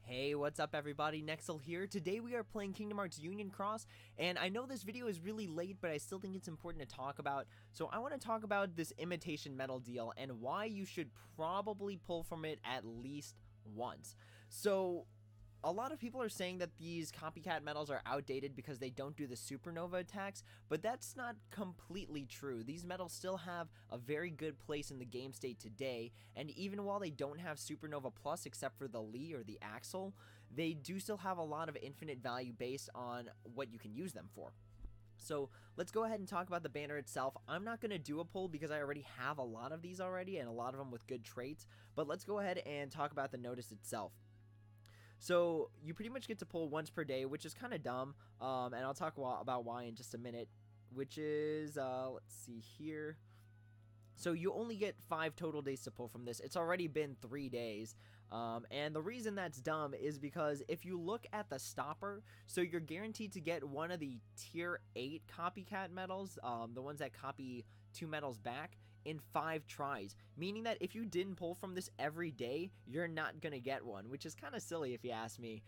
Hey, what's up everybody, Nexel here. Today we are playing Kingdom Hearts Union Cross, and I know this video is really late, but I still think it's important to talk about. So I want to talk about this Imitation Medal Deal and why you should probably pull from it at least once. So a lot of people are saying that these Copycat medals are outdated because they don't do the supernova attacks, but that's not completely true. These medals still have a very good place in the game state today, and even while they don't have supernova plus except for the Lee or the Axel, they do still have a lot of infinite value based on what you can use them for. So let's go ahead and talk about the banner itself. I'm not going to do a pull because I already have a lot of these already and a lot of them with good traits, but let's go ahead and talk about the notice itself. So you pretty much get to pull once per day, which is kind of dumb, and I'll talk about why in just a minute, which is, let's see here. So you only get 5 total days to pull from this. It's already been 3 days, and the reason that's dumb is because if you look at the stopper, so you're guaranteed to get one of the tier 8 Copycat medals, the ones that copy 2 medals back, in 5 tries, meaning that if you didn't pull from this every day, you're not gonna get one, which is kind of silly if you ask me.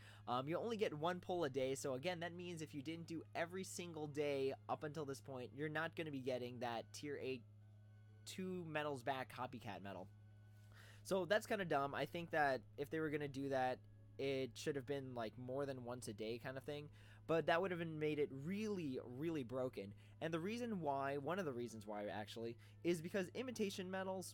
You only get 1 pull a day, so again, that means if you didn't do every single day up until this point, you're not gonna be getting that tier 8 2 medals back Copycat medal. So that's kind of dumb. I think that if they were gonna do that, it should have been like more than once a day kind of thing, but that would have made it really broken. And the reason why, one of the reasons why actually, is because imitation medals,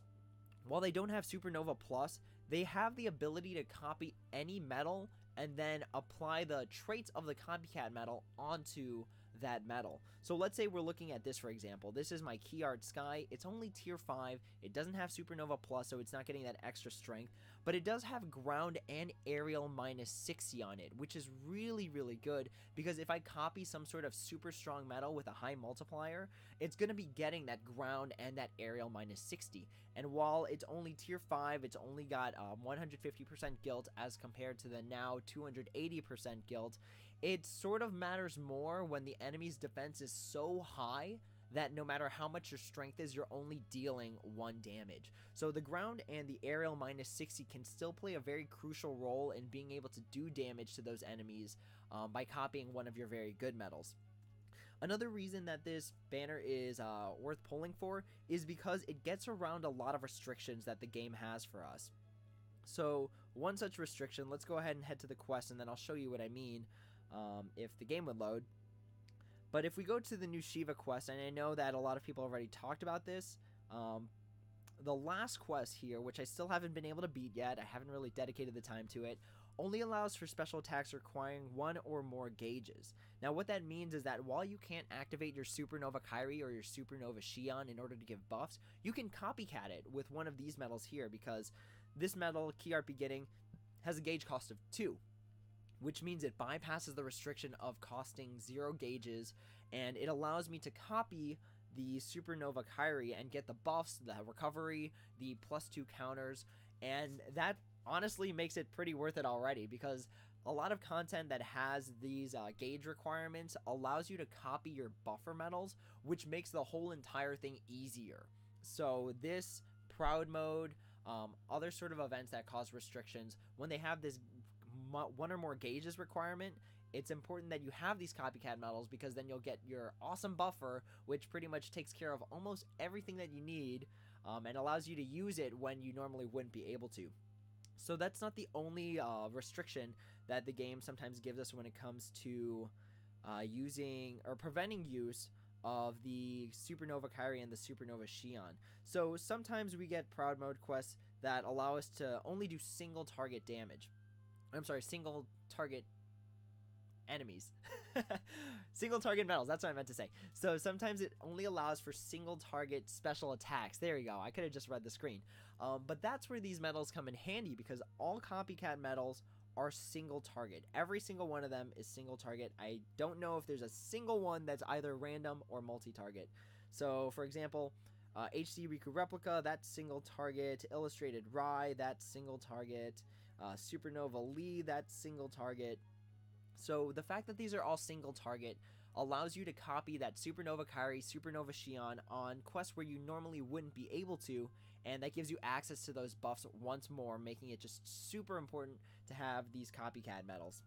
while they don't have supernova plus, they have the ability to copy any medal and then apply the traits of the Copycat medal onto that medal. So let's say we're looking at this, for example. This is my Key Art Sky. It's only tier 5. It doesn't have supernova plus, so it's not getting that extra strength, but it does have ground and aerial minus 60 on it, which is really good, because if I copy some sort of super strong medal with a high multiplier, it's going to be getting that ground and that aerial minus 60. And while it's only tier 5, it's only got 150% guilt as compared to the now 280% guilt. It sort of matters more when the enemy's defense is so high that no matter how much your strength is, you're only dealing 1 damage. So the ground and the aerial minus 60 can still play a very crucial role in being able to do damage to those enemies by copying one of your very good medals. Another reason that this banner is worth pulling for is because it gets around a lot of restrictions that the game has for us. So one such restriction, let's go ahead and head to the quest and then I'll show you what I mean if the game would load. But if we go to the new Shiva quest, and I know that a lot of people already talked about this, the last quest here, which I still haven't been able to beat yet, I haven't really dedicated the time to it, only allows for special attacks requiring 1 or more gauges. Now what that means is that while you can't activate your Supernova Kairi or your Supernova Xion in order to give buffs, you can copycat it with one of these medals here, because this medal, Key Art Beginning, has a gauge cost of 2. Which means it bypasses the restriction of costing 0 gauges, and it allows me to copy the Supernova Kairi and get the buffs, the recovery, the +2 counters, and that honestly makes it pretty worth it already, because a lot of content that has these gauge requirements allows you to copy your buffer medals, which makes the whole entire thing easier. So this Proud Mode, other sort of events that cause restrictions, when they have this 1 or more gauges requirement, it's important that you have these Copycat medals, because then you'll get your awesome buffer, which pretty much takes care of almost everything that you need, and allows you to use it when you normally wouldn't be able to. So that's not the only restriction that the game sometimes gives us when it comes to using or preventing use of the Supernova Kairi and the Supernova Xion. So sometimes we get Proud Mode quests that allow us to only do single target damage. I'm sorry, single target enemies. Single target medals, that's what I meant to say. So sometimes it only allows for single target special attacks. There you go, I could have just read the screen. But that's where these medals come in handy, because all Copycat medals are single target. Every single one of them is single target. I don't know if there's a single one that's either random or multi-target. So for example, HD Riku Replica, that's single target. Illustrated Rai, that's single target. Supernova Lee, that's single target. So the fact that these are all single target allows you to copy that Supernova Kairi, Supernova Xion on quests where you normally wouldn't be able to, and that gives you access to those buffs once more, making it just super important to have these Copycat medals.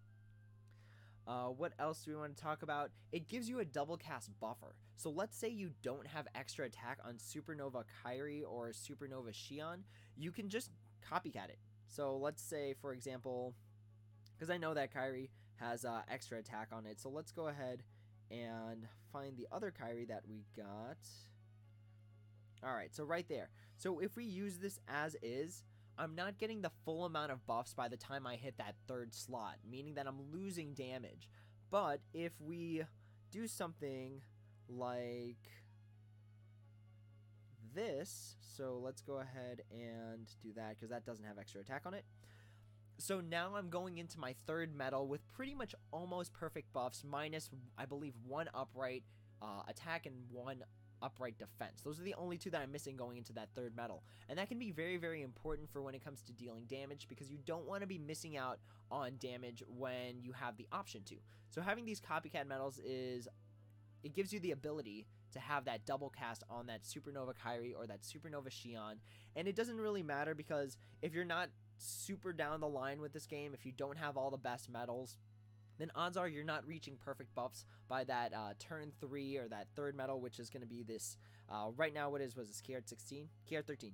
What else do we want to talk about? It gives you a double cast buffer. So let's say you don't have extra attack on Supernova Kairi or Supernova Xion, you can just Copycat it. So let's say, for example, because I know that Kairi has extra attack on it, so let's go ahead and find the other Kairi that we got. Alright, so right there. So if we use this as is, I'm not getting the full amount of buffs by the time I hit that third slot, meaning that I'm losing damage. But if we do something like this, so let's go ahead and do that because that doesn't have extra attack on it. So now I'm going into my third medal with pretty much almost perfect buffs, minus, I believe, 1 upright attack and 1 upright defense. Those are the only 2 that I'm missing going into that third medal, and that can be very, very important for when it comes to dealing damage, because you don't want to be missing out on damage when you have the option to. So having these Copycat medals it gives you the ability to have that double cast on that Supernova Kairi or that Supernova Xion, and it doesn't really matter, because if you're not super down the line with this game, if you don't have all the best medals, then odds are you're not reaching perfect buffs by that turn 3 or that third medal, which is going to be this, right now was this KR16? KR13.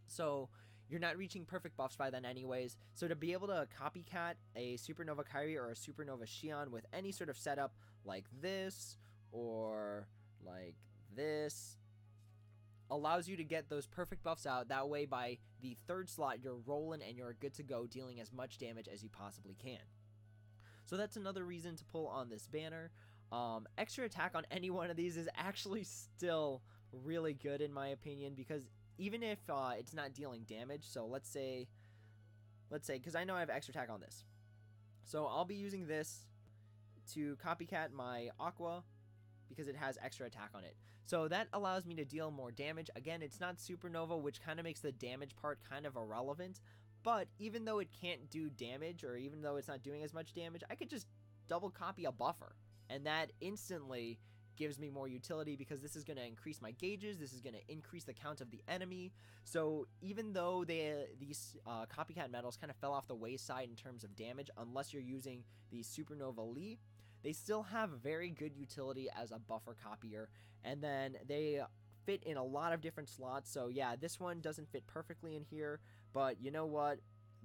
So you're not reaching perfect buffs by then anyways, so to be able to Copycat a Supernova Kairi or a Supernova Xion with any sort of setup like this or like this allows you to get those perfect buffs out. That way by the third slot you're rolling and you're good to go, dealing as much damage as you possibly can. So that's another reason to pull on this banner. Extra attack on any one of these is actually still really good in my opinion, because even if it's not dealing damage, so let's say, because I know I have extra attack on this. So I'll be using this to Copycat my Aqua because it has extra attack on it. So that allows me to deal more damage. Again, it's not Supernova, which kind of makes the damage part kind of irrelevant. But even though it can't do damage, or even though it's not doing as much damage, I could just double copy a buffer. And that instantly gives me more utility, because this is going to increase my gauges, this is going to increase the count of the enemy. So even though these Copycat medals kind of fell off the wayside in terms of damage, unless you're using the Supernova Lee, they still have very good utility as a buffer copier. And then they fit in a lot of different slots. So yeah, this one doesn't fit perfectly in here, but you know what?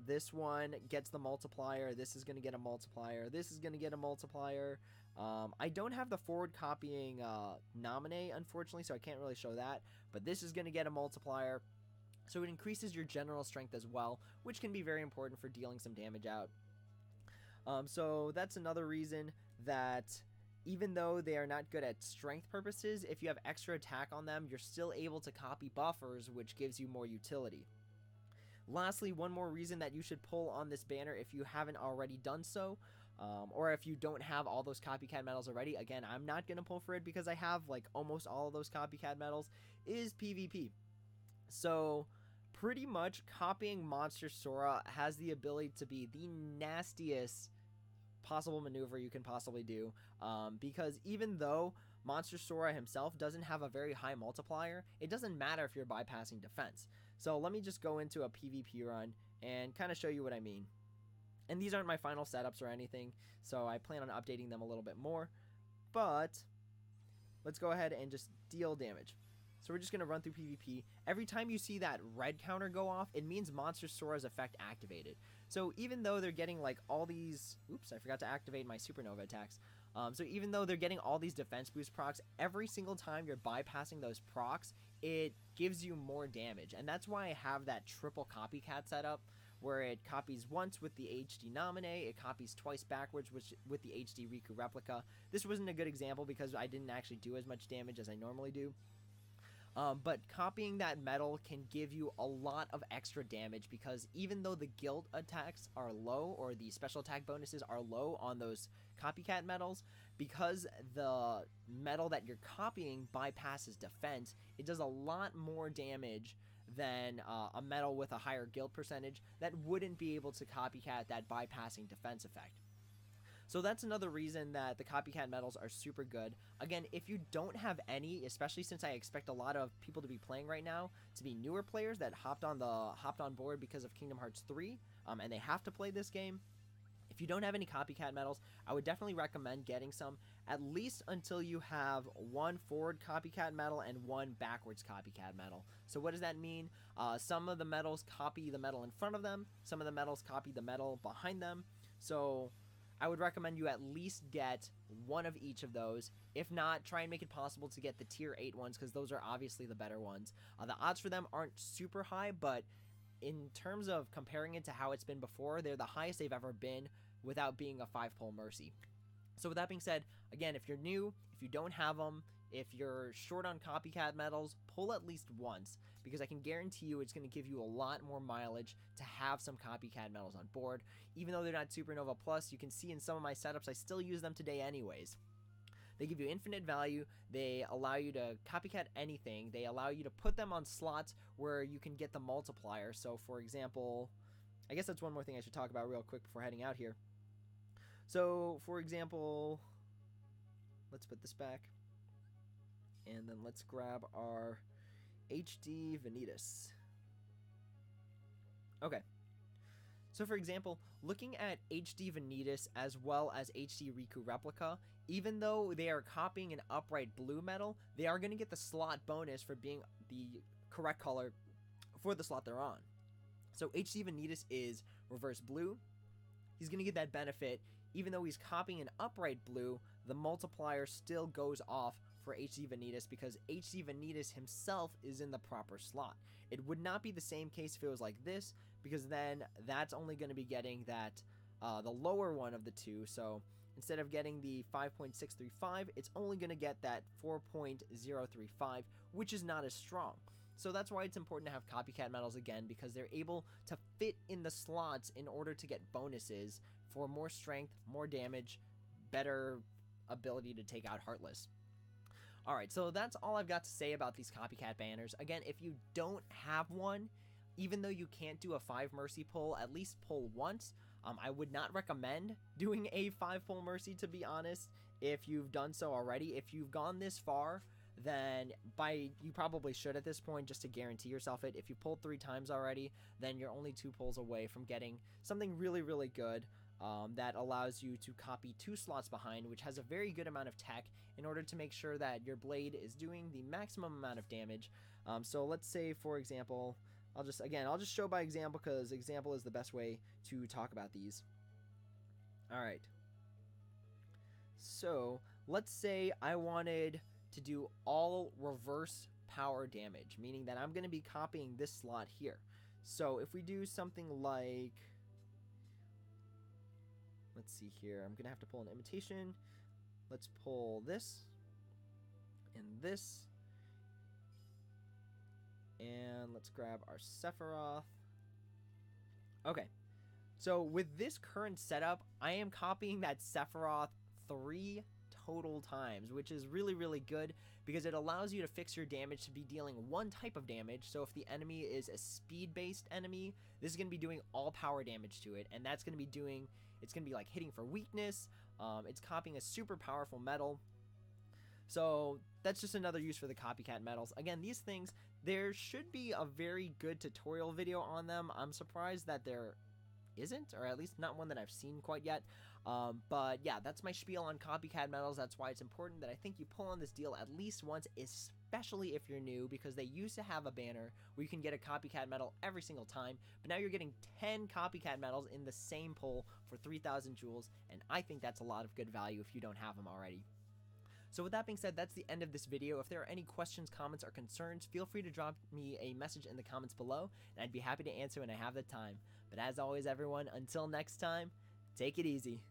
This one gets the multiplier, this is going to get a multiplier, this is going to get a multiplier. I don't have the forward copying nominate, unfortunately, so I can't really show that, but this is going to get a multiplier. So it increases your general strength as well, which can be very important for dealing some damage out. So that's another reason that even though they are not good at strength purposes, if you have extra attack on them, you're still able to copy buffers, which gives you more utility. Lastly, one more reason that you should pull on this banner if you haven't already done so, or if you don't have all those Copycat medals already. Again, I'm not going to pull for it because I have like almost all of those Copycat medals, is PvP. So pretty much copying Monster Sora has the ability to be the nastiest possible maneuver you can possibly do, because even though Monster Sora himself doesn't have a very high multiplier, it doesn't matter if you're bypassing defense. So let me just go into a PvP run and kind of show you what I mean. And these aren't my final setups or anything, so I plan on updating them a little bit more. But let's go ahead and just deal damage. So we're just going to run through PvP. Every time you see that red counter go off, it means Monster Sora's effect activated. So even though they're getting like all these... Oops, I forgot to activate my Supernova attacks. So even though they're getting all these defense boost procs, every single time you're bypassing those procs, it gives you more damage. And that's why I have that triple Copycat setup, where it copies once with the HD Nominee, it copies twice backwards with the HD Riku Replica. This wasn't a good example because I didn't actually do as much damage as I normally do. But copying that medal can give you a lot of extra damage, because even though the guild attacks are low, or the special attack bonuses are low on those Copycat medals, because the medal that you're copying bypasses defense, it does a lot more damage than a medal with a higher guild percentage that wouldn't be able to Copycat that bypassing defense effect. So that's another reason that the copycat medals are super good. Again, if you don't have any, especially since I expect a lot of people to be playing right now to be newer players that hopped on board because of Kingdom Hearts 3, and they have to play this game. If you don't have any copycat medals, I would definitely recommend getting some, at least until you have one forward copycat medal and one backwards copycat medal. So what does that mean? Some of the medals copy the medal in front of them, some of the medals copy the medal behind them. So I would recommend you at least get one of each of those. If not, try and make it possible to get the tier 8 ones, because those are obviously the better ones. The odds for them aren't super high, but in terms of comparing it to how it's been before, they're the highest they've ever been without being a 5-pull mercy. So with that being said, again, if you're new, if you don't have them, if you're short on copycat medals, pull at least once, because I can guarantee you it's going to give you a lot more mileage to have some copycat medals on board. Even though they're not Supernova Plus, you can see in some of my setups I still use them today anyways. They give you infinite value, they allow you to copycat anything, they allow you to put them on slots where you can get the multiplier. So for example, I guess that's one more thing I should talk about real quick before heading out here. So for example, let's put this back, and then let's grab our HD Vanitas. Okay. So for example, looking at HD Vanitas as well as HD Riku Replica, even though they are copying an upright blue medal, they are going to get the slot bonus for being the correct color for the slot they're on. So HD Vanitas is reverse blue. He's going to get that benefit. Even though he's copying an upright blue, the multiplier still goes off for HD Vanitas because HD Vanitas himself is in the proper slot. It would not be the same case if it was like this, because then that's only going to be getting that the lower one of the two. So instead of getting the 5.635, it's only going to get that 4.035, which is not as strong. So that's why it's important to have copycat medals again, because they're able to fit in the slots in order to get bonuses for more strength, more damage, better ability to take out Heartless. Alright, so that's all I've got to say about these copycat banners. Again, if you don't have one, even though you can't do a 5 mercy pull, at least pull once. I would not recommend doing a 5 pull mercy, to be honest, if you've done so already. If you've gone this far, then you probably should at this point, just to guarantee yourself it. If you pulled 3 times already, then you're only 2 pulls away from getting something really, really good. That allows you to copy 2 slots behind, which has a very good amount of tech in order to make sure that your blade is doing the maximum amount of damage. So let's say, for example, I'll just show by example, because example is the best way to talk about these. Alright. So let's say I wanted to do all reverse power damage, meaning that I'm going to be copying this slot here. So if we do something like, let's see here, I'm going to have to pull an imitation. Let's pull this and this. And let's grab our Sephiroth. Okay. So with this current setup, I am copying that Sephiroth 3 total times, which is really, really good because it allows you to fix your damage to be dealing one type of damage. So if the enemy is a speed-based enemy, this is going to be doing all power damage to it, and that's going to be doing, it's going to be like hitting for weakness. It's copying a super powerful medal. So that's just another use for the copycat medals. Again, these things, there should be a very good tutorial video on them. I'm surprised that there isn't, or at least not one that I've seen quite yet. But yeah, that's my spiel on copycat medals. That's why it's important that I think you pull on this deal at least once, especially if you're new, because they used to have a banner where you can get a copycat medal every single time, but now you're getting 10 copycat medals in the same pull for 3,000 jewels, and I think that's a lot of good value if you don't have them already. So with that being said, that's the end of this video. If there are any questions, comments, or concerns, feel free to drop me a message in the comments below, and I'd be happy to answer when I have the time. But as always, everyone, until next time, take it easy.